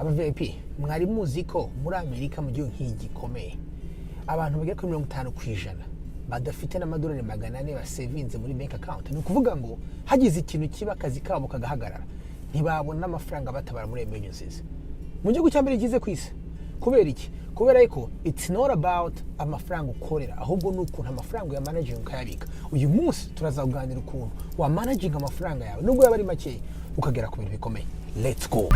Abavip mwari muzi ko muri Amerika mu gihugu nk'igikomeye abantu bagera kuri 50% badafite n'amadolari 400 basevinze muri bank account. Ni ukuvuga ngo hagize ikintu kiba akazi kabo kagahagarara ntibabona amafaranga batabara muri emergencies. Mu gihugu cyambere gize kwisi kubera iki? Kubera ko it's not about amafaranga ukorera ahubwo nuko amafaranga ya managing ukayabika. Uyu munsi turazaganira ukuntu wamanajinga amafaranga yawe nubwo yaba ari make ukagera ku bintu bikomeye. Let's go.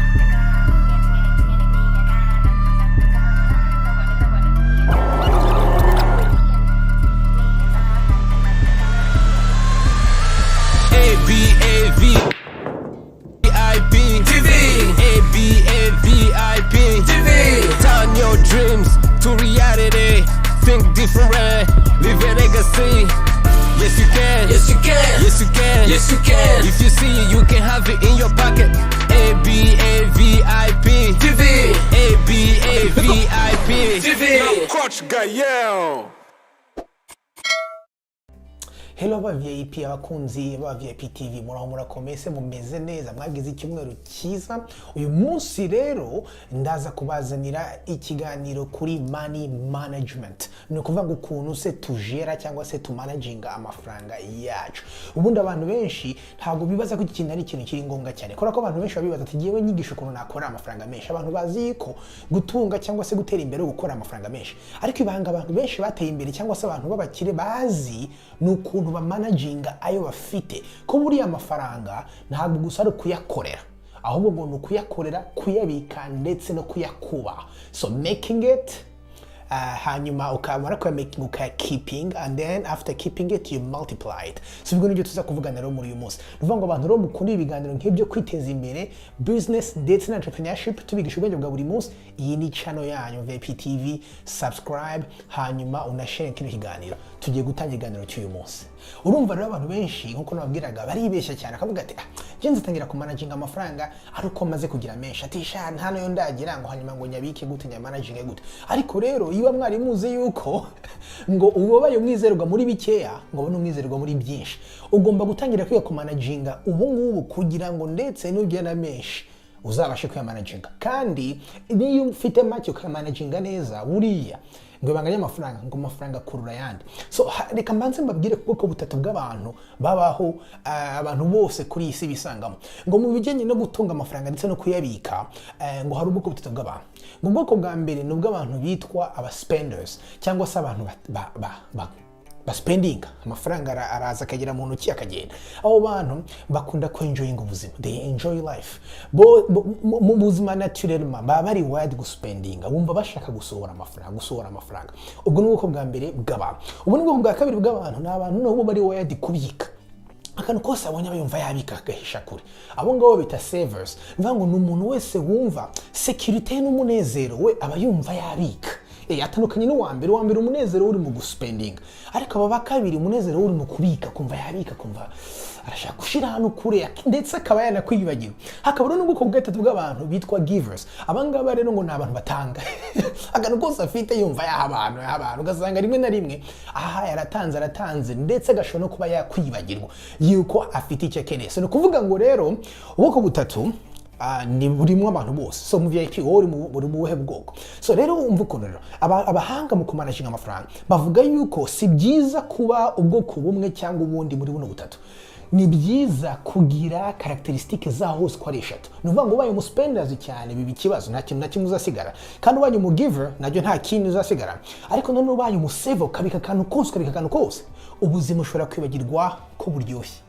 Turn your dreams to reality. Think different, leave a legacy. Yes you can, yes you can, yes you can, yes you can. If you see it, you can have it in your pocket. ABAVIP TV, ABAVIP TV. Coach Gael. Hello Abavip abakunzi Abavip TV muraho murakomese mumeze neza mwagize icyumweru cyiza. Uyu munsi rero ndaza kubazanira ikiganiro kuri money management. Ni ukuvuga ukuntu se tujera cyangwa se tumanajinga amafaranga yacu. Ubundi abantu benshi ntago bibaza ko iki kintu ari ikintu kiri ngombwa cyane. Kora ko abantu benshi babibaza ati giyewe nyigisho ukuntu nakora amafaranga menshi. Abantu bazi ko gutunga cyangwa se gutera imbere gukora amafaranga menshi. Ariko ibanga abantu benshi bateye imbere cyangwa se abantu b'abakire bazi nukuntu bamanajinga ayo bafite ko muri amafaranga ntabwo gusa ari kuyakorera ahubwo ngo nukuyakorera kuyabika ndetse no kuyakuba. So making it hanyuma ukamara kwa making ukaya keeping and then after keeping it you multiply it. So ibyo nibyo tuza kuvugana rero muri uyu munsi. Nuvuga ngo abantu rero mukunda ibiganiro nk'ibyo kwiteza imbere business ndetse na entrepreneurship tubigisha ubwenge bwa buri munsi. Iyi ni channel yanyu VP TV, subscribe hanyuma unashare kino kiganiro. Tugiye gutangira iganiro cy'uyu munsi. Urumva rero abantu benshi nkuko nababwiraga baribeshya cyane akavuga ati jenze tangira kumanajinga amafaranga ari uko maze kugira menshi ati sha hano yo ndagira ngo hanyuma ngo nyabike gute nyamanajinga gute. Ariko rero iyo mwari muze yuko ngo ubaye umwizerwa muri bikeya ngo bone umwizerwa muri byinshi ugomba gutangira kwiga kumanajinga ubu ngubu kugira ngo ndetse n'ugiye na menshi uzabashe kuyamanajinga. Kandi niyo ufite make ukayamanajinga neza buriya ngo banganya amafaranga ngo amafaranga kurura yandi. So reka mbanze mbabwire kuko butatu bw'abantu babaho abantu bose kuri isi bisangamo ngo mu bijyanye no gutunga amafaranga ndetse no kuyabika ngo hari ubwoko butatu bw'abantu. Ngo ubwoko bwa mbere ni ubw'abantu bitwa aba spenders cyangwa se abantu spending amafaranga araza akagera mu ntoki akagenda. Abo bantu bakunda ko enjoying ubuzima, they enjoy life mu buzima naturellement baba bari wild guspending bumva bashaka gusohora amafaranga. Ubwo ni ubwoko bwa mbere bw'abantu. Ubwo ni ubwoko bwa kabiri bw'abantu ni abantu nabo bari wild kubika akantu kose abonye bayumva yabika agahisha kure. Abo ngabo bita savers. Mvango ni umuntu wese wumva security n'umunezero we aba yumva yabika. Atandukanye n'uwa mbere umunezero uri mu guspending ariko aba bakabiri umunezero uri mu kubika kumva yabika kumva arashaka gushira hano kure ndetse akaba yanakwibagiwe. Hakaba rero n'ubwoko bw'atatu bw'abantu bitwa givers. Abangaba rero ngo n'abantu batanga akantu kose afite yumva yaha ugasanga rimwe na rimwe yaratanze ndetse agashobora no kuba yakwibagirwa yuko afite icyo akeneye. So ni kuvuga ngo rero ubwoko butatu ni burimo abantu bose. So mu VIP uri mu buhe bwoko? So rero umva ukuntu rero abahanga mu kumanajinga amafaranga bavuga yuko si byiza kuba ubwoko bumwe cyangwa ubundi muri buno butatu. Ni byiza kugira characteristics zaho hose ko ari eshatu. Nuvuga ngo ubaye mu spenders cyane bibi kibazo nta kintu na kimwe uzasigara kandi ubaye mu giver najyo nta kintu uzasigara. Ariko none ubaye mu saver kabika kantu kose ubuzima ushobora kwibagirwa ko buryoshye.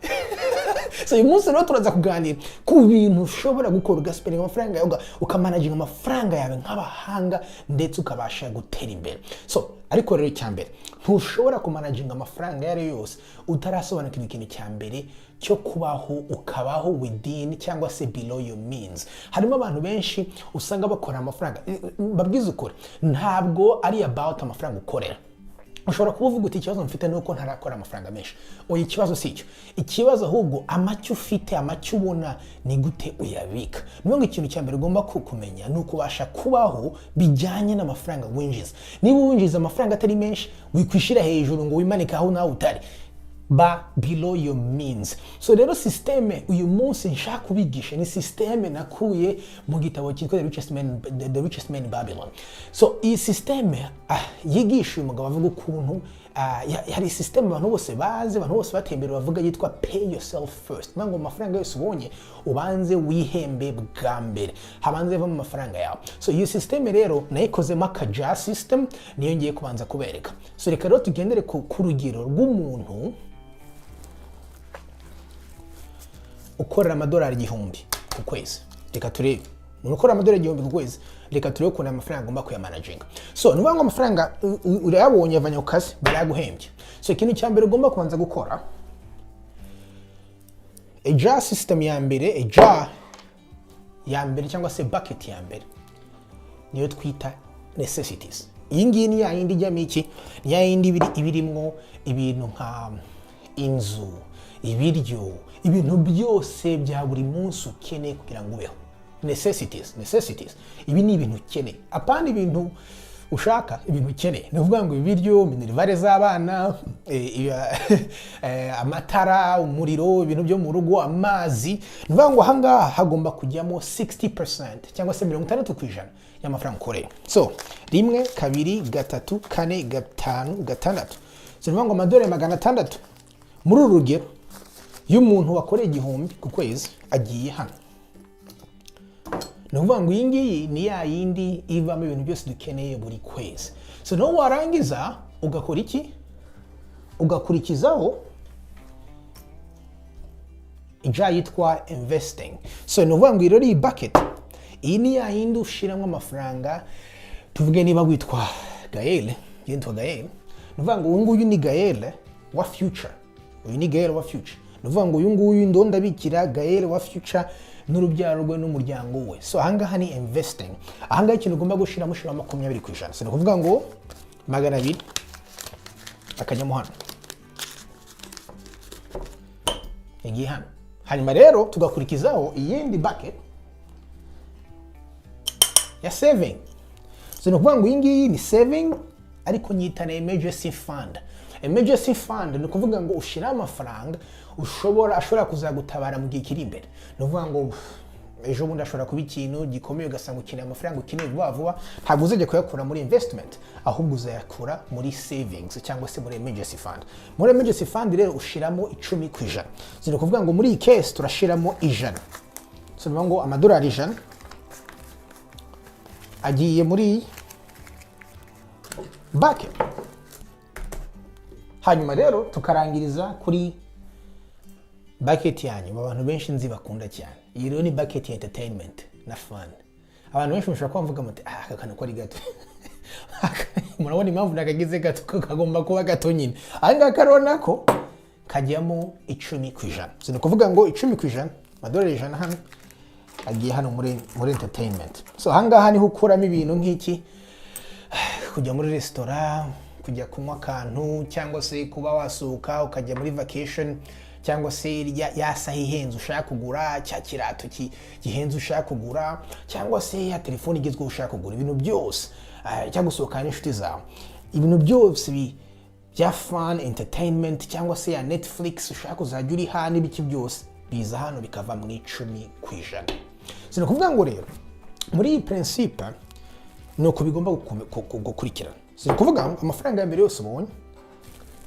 So uyu munsi rero turaza kuganira ku bintu ushobora gukora ugaspendinga amafaranga yawe ukamanajinga amafaranga yawe nk'abahanga ndetse ukabasha gutera imbere. So ariko rero cyambere ntushobora kumanajinga amafaranga yari yose utarasobanukirwa ikintu cyambere cyo kubaho ukabaho within cyangwa se below your means. Harimo abantu benshi usanga bakora amafaranga babwiza ukuri ntabwo ari about amafaranga ukorera. Ushobora kuvuga uti ikibazo mfite nuko ntarakora amafaranga menshi. Oya ikibazo si cyo. Ikibazo ahubwo amacyo ufite amacyo ubona ni gute uyabika. Niyo ikintu cyambere ugomba kumenya nuko ubasha kubaho bijyanye n'amafaranga winjiza. Niba winjiza amafaranga atari menshi wikwishira hejuru ngo wimanike aho nawe utari ba below your means. So rero systeme uyu munsi nshaka kubigisha ni systeme nakuye mu gitabo cyitwa The Richest Man in Babylon. So iyi systeme yigisha uyu mugabo avuga ukuntu hari systeme abantu bose bazi, abantu bose batembera bavuga yitwa pay yourself first. Nango amafaranga yose ubonye ubanze wihembe bwa mbere, habanze va mu mafaranga yawe. So iyi systeme rero nayikozemo akaja system, niyo ngiye kubanza kubereka. So reka rero tugendere ku rugero rw'umuntu ukorera amadolari 1000 ku kwezi. Reka turebe umuntu ukora amadolari 1000 ku kwezi, reka turebe ukuntu amafaranga agomba kuyamanajinga. So nuvuga ngo amafaranga urayabonye avanya ukazi baraguhembye. So ikintu cya mbere ugomba kubanza gukora jar system ya mbere, jar ya mbere cyangwa se bucket ya mbere niyo twita necessities. Iyi ngiyi ni ya yindi ijyamo iki, ni ya yindi ibirimwo ibintu nka inzu, ibiryo, ibintu byose bya buri munsi ukeneye kugira ngo ubeho. Necessities. Ibi ni ibintu ukeneye. Apana ibintu ushaka, ibintu ukeneye. Ni ukuvuga ngo ibiryo, minerivare z'abana, amatara, umuriro, ibintu byo mu rugo, amazi. Ni ukuvuga ngo ahangaha hagomba kujyamo 60% cyangwa se 60% y'amafaranga ukoreye. So 1, 2, 3, 4, 5, 6. So ni ukuvuga ngo amadolari 600 muri uru rugero y'umuntu wakoreye 1000 ku kwezi agiye hano. Ni ukuvuga ngo iyi ngiyi ni ya yindi ivamo ibintu byose dukeneye buri kwezi. So no warangiza ugakora iki? Ugakurikizaho ija yitwa investing. So ni ukuvuga ngo rero iyi bucket iyi ni ya yindi ushiramo amafaranga. Tuvuge niba witwa Gael, yitwa Gael. Ni ukuvuga ngo uyu nguyu ni Gael wa future. Uyu ni Gael wa future. Ni ukuvuga ngo uyu nguyu ndondabikira Gael wa future n'urubyaro rwe n'umuryango we. So ahangaha ni investing. Ahangaha ikintu ugomba gushiramo 20%. So ni ukuvuga ngo 200 akajyamo hano. Yagiye hano. Hanyuma rero tugakurikizaho iyindi bucket ya saving. So ni ukuvuga ngo iyi ngiyi ni saving ariko nyita na emergency fund. Emergency fund ni ukuvuga ngo ushira amafaranga ashobora kuzagutabara mu gihe kiri imbere. Ni ukuvuga ngo ejo bundi ashobora kuba ikintu gikomeye ugasanga ukeneye amafaranga ukeneye vuba, ntabwo uzajya kuyakura muri investment, ahubwo uzayakura muri savings cyangwa se muri emergency fund. Muri emergency fund rero ushiramo 10%. So ni ukuvuga ngo muri iyi case turashiramo 100. So ni ukuvuga ngo amadolari 100 agiye muri bucket. Hanyuma rero tukarangiriza kuri bucket yanyu abantu benshi nzi bakunda cyane. Iyi rero ni bucket ya entertainment na fun. Abantu benshi mushobora kumvuga muti aka kantu ko ari gato. Murabona impamvu nakagize gato kagomba kuba gato nyine. Anga karona ko kajyamo 10%. So ni kuvuga ngo 10%, amadolari 100 hano agiye hano muri entertainment. So ahangaha niho ukuramo ibintu nk'iki, kujya muri restaurant, kujya kunywa akantu, cyangwa se kuba wasuka ukajya muri vacation, cyangwa se yasaha ihenze ushaka kugura, cya kirato gihenze ushaka kugura, cyangwa se ya telefone igezweho ushaka kugura. Ibintu byose cyangwa gusohokana n'inshuti zawe, ibintu byose bya fun entertainment, cyangwa se ya Netflix ushaka kuzajya uri hano, ibiki byose biza hano bikava mu 10%. So ni kuvuga ngo rero muri iyi principe nuko bigomba gukurikirana. So ni kuvuga amafaranga ya mbere yose ubonye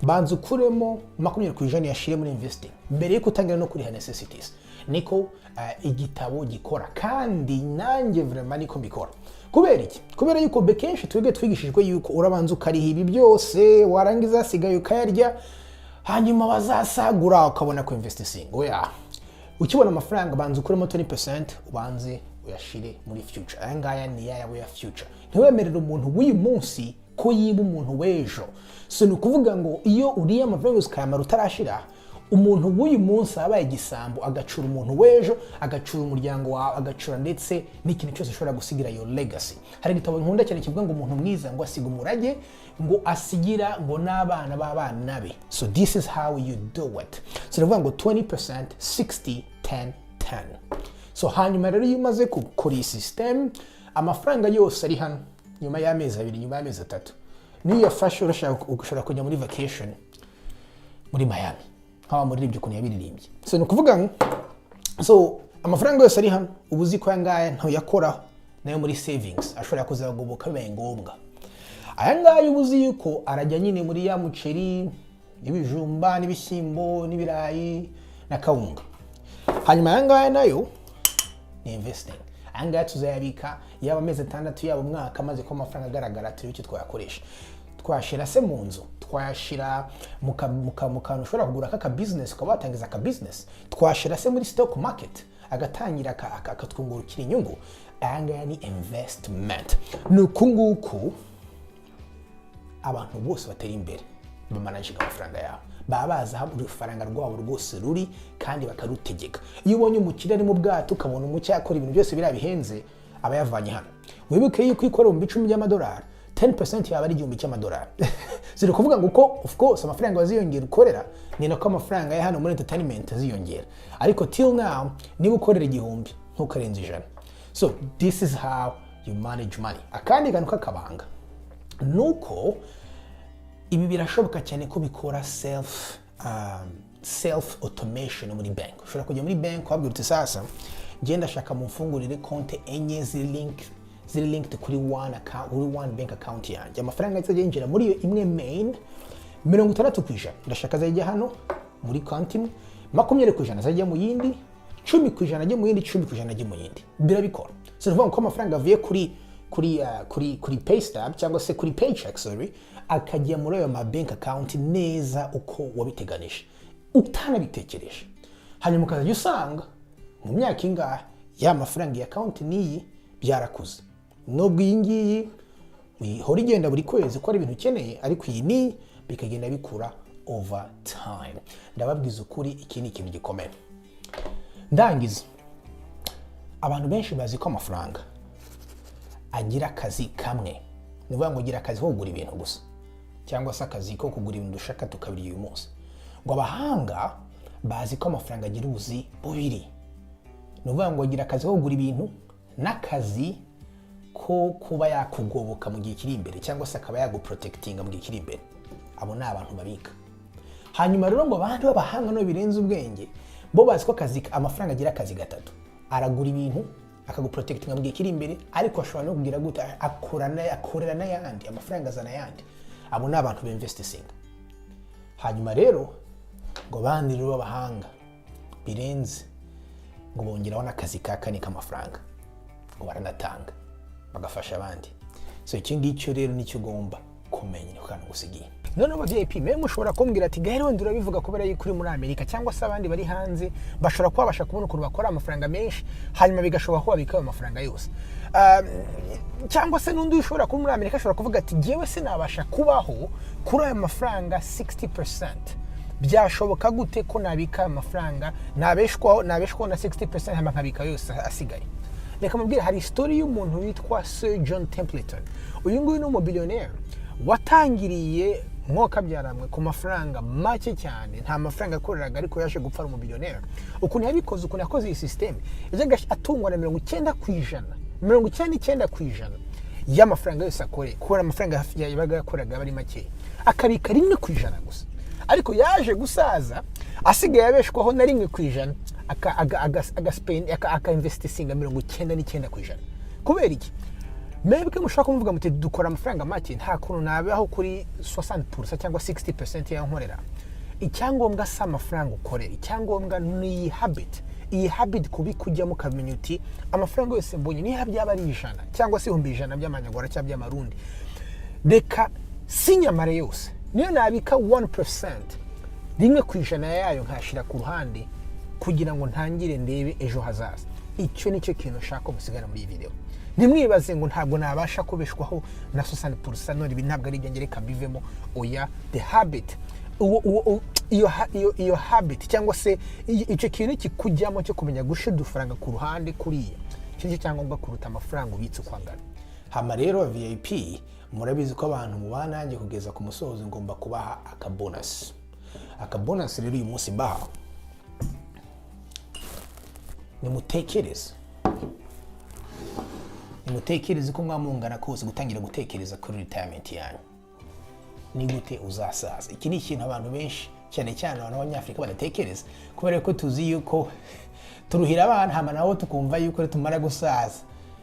banza ukuremo 20% yashire muri investing mbere yo kutangira no kuri necessities. Niko igitabo gikora, kandi nanjye vraiment niko mbikora. Kubera iki? Kubera yuko bekenshi twege twigishijwe yuko urabanza ukariha ibi byose, warangiza sigaye ukayarya, hanyuma bazasagura ukabona ku investing. Oya, ukibona amafaranga banza ukuremo 20%, ubanze uyashire muri future. Ayangaya ni yawe ya future. Ntiwemerere umuntu w'uyu munsi ko yiba umuntu w'ejo. So ni ukuvuga ngo iyo uriye amafaranga ukayamara utarashira, umuntu w'uyu munsi abaye igisambo, agacura umuntu w'ejo, agacura umuryango wawe, agacura ndetse n'ikintu cyose ushobora gusigira your legacy. Hari igitabo nkunda cyane kivuga ngo umuntu mwiza ngo asiga umurage, ngo asigira ngo n'abana b'abana be. So this is how you do it. So ni ukuvuga ngo 20%, 60, 10, 10. So hanyuma rero iyo umaze gukora iyi system, amafaranga yose ari hano nyuma y'amezi 2, nyuma y'amezi 3, niyo yafashe ushobora kujya muri vacation muri Miami. nk'aba muririmbyi ukuntu yabiririmbye. So ni ukuvuga ngo so amafaranga yose ari hano ubu uzi ko aya ngaya ntuyakoraho nayo muri savings ashobora kuzagoboka bibaye ngombwa. Aya ngaya ubu uzi yuko arajya nyine muri ya muceri n'ibijumba n'ibishyimbo n'ibirayi na kawunga. Hanyuma aya ngaya nayo ni investing. Aya ngaya tuzayabika yaba amezi 6 yaba umwaka maze ko amafaranga agaragara turi icyo twayakoresha. Twashira se mu nzu, twashira mu kantu ushobora kugura aka business ukaba watangiza aka business, twashira se muri stock market agatangira akatwungurukira inyungu. Aya ngaya ni investment. Nuko nguko abantu bose batera imbere bamanajinga amafaranga yabo, baba bazi aho urufaranga rwabo rwose ruri kandi bakarutegeka. Iyo ubonye umukire ari mu bwato ukabona umucye akora ibintu byose birabihenze aba yavanye hano. Wibuke yuko ikorera mu 10 by'amadolari 10% yaba ari 1000 cy'amadolari. Ziri kuvuga ngo uko of course amafaranga baziyongera ukorera ni nako amafaranga ya hano muri entertainment aziyongera, ariko till now niba ukorera 1000 ntukarenza 100. So this is how you manage money. Akandi kantu kakabanga nuko ibi birashoboka cyane ko bikora self automation muri bank. Ushobora kujya muri bank wabwira uti sasa ngenda shaka mufungurire konte enye ziri linked kuri one bank account yanjye. Amafaranga azajya yinjira muri iyo imwe main 60% ndashaka azajya hano muri konti imwe, 20% azajya mu yindi, 10% ajya mu yindi, 10% ajya mu yindi. Birabikora. So nuvuga ko amafaranga avuye kuri pay stub cyangwa se kuri paycheck akajya muri ayo ma bank account neza uko wabiteganije utanabitekereje. Hanyuma ukazajya usanga mu myaka ingahe ya mafaranga ya account niyi byarakuze. Nubwo iyi ngiyi ihora igenda buri kwezi ko ari ibintu ukeneye, ariko iyi ni bikagenda bikura over time. Ndababwiza ukuri iki ni ikintu gikomeye. Ndangiza, abantu benshi bazi ko amafaranga agira akazi kamwe. Nivuga ngo gira akazi ko kugura ibintu gusa cyangwa se akazi ko kugura ibintu dushaka tukabiri uyu munsi. Ngo abahanga bazi ko amafaranga agira ubuzi bubiri. Nivuga ngo gira akazi ko kugura ibintu n'akazi ko kuba yakugoboka mu gihe kiri imbere cyangwa se akaba yaguprotectinga mu gihe kiri imbere. Abo ni abantu babika. Hanyuma rero ngo abandi b'abahanga no birenze ubwenge bo bazi ko akazi amafaranga agira akazi gatatu. Aragura ibintu akaguprotectinga mu gihe kiri imbere, ariko ashobora no kugira gute akorera n'ayandi, amafaranga azana ayandi. Abo ni abantu b'investing. Hanyuma rero ngo bandi rero b'abahanga birenze ngo bongeraho n'akazi ka kane k'amafaranga ngo baranatanga bagafasha abandi. So iki ngicyo rero nicyo ugomba kumenya ni kandi gusigiye. None abavip mwe mushobora kumbwira ati gahero ndura bivuga kubera yuko uri muri Amerika cyangwa se abandi bari hanze bashobora kwabasha kubona ukuntu bakora amafaranga menshi hanyuma bigashoboka ko babika ayo mafaranga yose. Cyangwa se n'undi ushobora kuba muri Amerika ashobora kuvuga ati jewe sinabasha kubaho kuri ayo mafaranga 60%. Byashoboka gute ko nabika amafaranga nabeshwaho na 60% hama nkabika yose asigaye? Reka mubwire, hari story y'umuntu witwa Sir John Templeton. Uyu nguyu ni umubillionaire watangiriye mwoka byaramwe ku mafaranga make cyane, nta mafaranga akoreraga ariko yaje gupfa umubillionaire. Ukuntu yabikoze, ukuntu yakoze iyi system yajaga atungwa na 99% y'amafaranga yose akore, kubera amafaranga yabaga yakoraga bari make, akabika 1% gusa. Ariko yaje gusaza asigaye yabeshwaho na 1% aka investinga 99%. Kubera iki? Mwebwe mushaka kumuvuga muti dukora amafaranga make, nta kuntu nabaho kuri 60% cyangwa 60% yankorera. Icyangombwa sa amafaranga ukorera, icyangombwa ni habit. Iyi habit kubikujyamo kamenya uti amafaranga yose mbonye ni byaba ari 100 cyangwa se 100 by'amanyarwanda cyangwa by'amarundi. Reka sinyamare yose niyo nabika 1%, 1% yayo nkashira ku ruhande kugira ngo ntangire ndebe ejo hazaza. Icyo nicyo kintu ushaka musigana muri iyi video. Nimwibaze ngo ntabwo nabasha kubeshwaho na 60%, none ibi ntabwo ari ibyo ngereka bivemo. Oya, the habit, iyo habit cyangwa se icyo kintu kikujyamo cyo kumenya gushira udufaranga ku ruhande kuriya, cyo cyangwa kuruta amafaranga ubitse kwangana. Hama rero VIP murabizi ko abantu mubana nanjye kugeza ku musozo ngomba kubaha akabonus. Akabonus rero uyu munsi mbaha, nimutekereze ko mwamungana kose gutangira gutekereza kuri retirement yanyu. Ni gute uzasaza? Iki ni ikintu abantu benshi cyane cyane abantu b'Abanyafrika badatekereza, kubera ko tuzi yuko turuhira abana hama nabo tukumva yuko tumara gusaza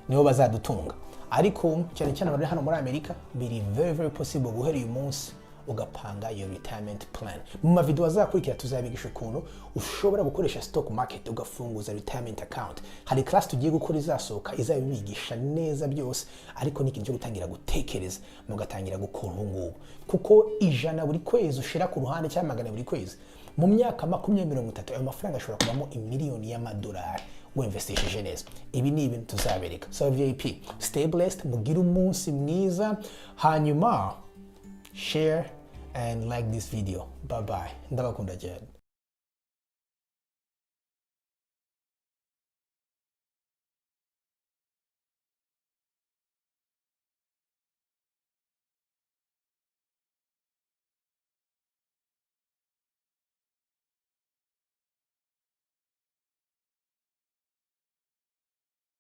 niho bazadutunga. Ariko cyane cyane abantu hano muri Amerika biri very possible guhera uyu munsi ugapanga your retirement plan. Mu mavideo azakurikira tuzabigisha ukuntu ushobora gukoresha stock market ugafunguza retirement account. Hari class tugiye gukora izasohoka izabibigisha neza byose, ariko niki cyo gutangira gutekereza mugatangira gukora ngubu, kuko 100 buri kwezi ushira ku ruhande cyangwa 100 buri kwezi mu myaka 20-30 ayo mafaranga ashobora kubamo $1,000,000 y'amadolari winvestishije neza. Ibi ni ibintu tuzabereka. So VIP, stay blessed, mugire umunsi mwiza, hanyuma share and like this video. Bye bye. Ndabakunda cyane.